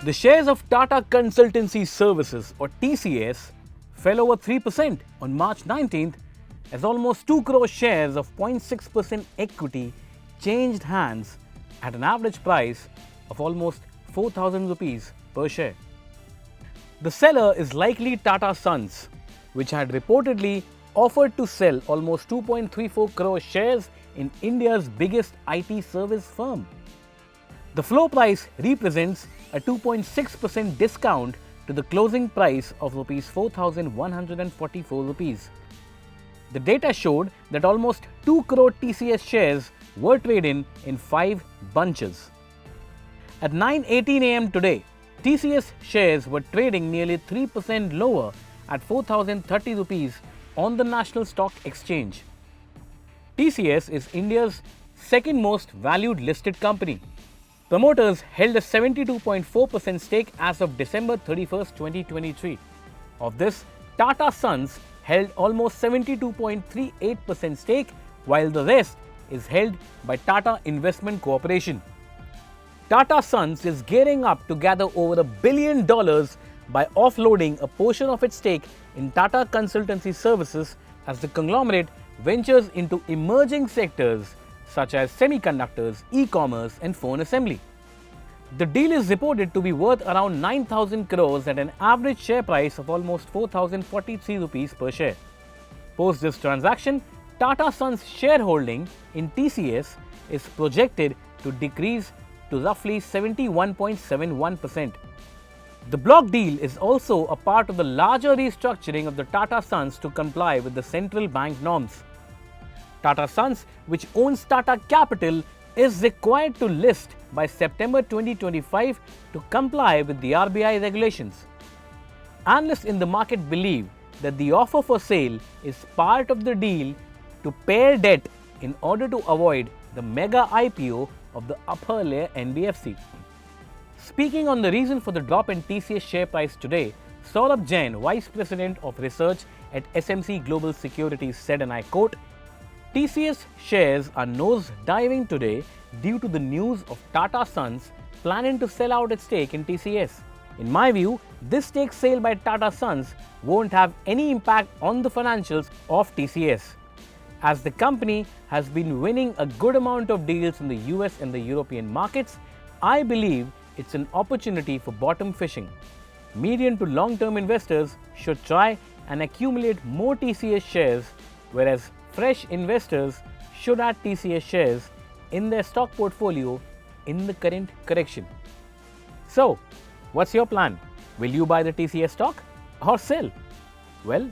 The shares of Tata Consultancy Services or TCS fell over 3% on March 19th as almost 2 crore shares of 0.6% equity changed hands at an average price of almost 4,000 rupees per share. The seller is likely Tata Sons, which had reportedly offered to sell almost 2.34 crore shares in India's biggest IT service firm. The floor price represents a 2.6% discount to the closing price of Rs 4,144 rupees. The data showed that almost 2 crore TCS shares were traded in 5 bunches. At 9:18 am today, TCS shares were trading nearly 3% lower at 4,030 rupees on the National Stock Exchange. TCS is India's second most valued listed company. Promoters held a 72.4% stake as of December 31, 2023. Of this, Tata Sons held almost 72.38% stake, while the rest is held by Tata Investment Corporation. Tata Sons is gearing up to gather over $1 billion by offloading a portion of its stake in Tata Consultancy Services as the conglomerate ventures into emerging sectors such as semiconductors, e-commerce and phone assembly. The deal is reported to be worth around 9,000 crores at an average share price of almost 4,043 rupees per share. Post this transaction, Tata Sons' shareholding in TCS is projected to decrease to roughly 71.71%. The block deal is also a part of the larger restructuring of the Tata Sons to comply with the central bank norms. Tata Sons, which owns Tata Capital, is required to list by September 2025 to comply with the RBI regulations. Analysts in the market believe that the offer for sale is part of the deal to pare debt in order to avoid the mega IPO of the upper layer NBFC. Speaking on the reason for the drop in TCS share price today, Saurabh Jain, Vice President of Research at SMC Global Securities said, and I quote, "TCS shares are nose-diving today due to the news of Tata Sons planning to sell out its stake in TCS. In my view, this stake sale by Tata Sons won't have any impact on the financials of TCS, as the company has been winning a good amount of deals in the US and the European markets. I believe it's an opportunity for bottom fishing. Medium to long-term investors should try and accumulate more TCS shares, whereas fresh investors should add TCS shares in their stock portfolio in the current correction." So, what's your plan? Will you buy the TCS stock or sell? Well,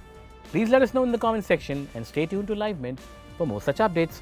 please let us know in the comment section and stay tuned to LiveMint for more such updates.